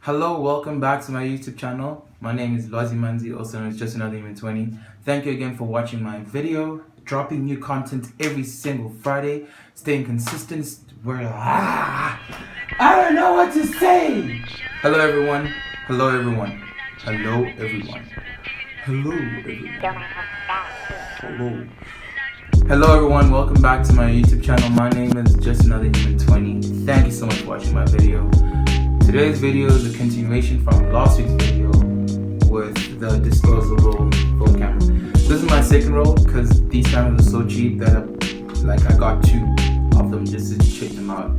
Hello, welcome back to my YouTube channel. My name is Lozi Manzi, also known as Just Another Human 20. Thank you again for watching my video. Dropping new content every single Friday. Staying consistent. I don't know what to say. Hello everyone. Hello everyone. Hello everyone. Hello everyone. Hello. Hello everyone, welcome back to my YouTube channel. My name is Just Another Human 20. Thank you so much for watching my video. Today's video is a continuation from last week's video with the disposable phone camera. This is my second roll because these cameras are so cheap that I got two of them just to check them out.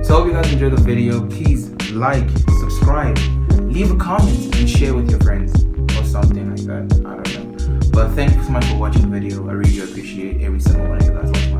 So I hope you guys enjoyed the video. Please like, subscribe, leave a comment and share with your friends or something like that. I don't know. But thank you so much for watching the video. I really appreciate every single one of you guys watching my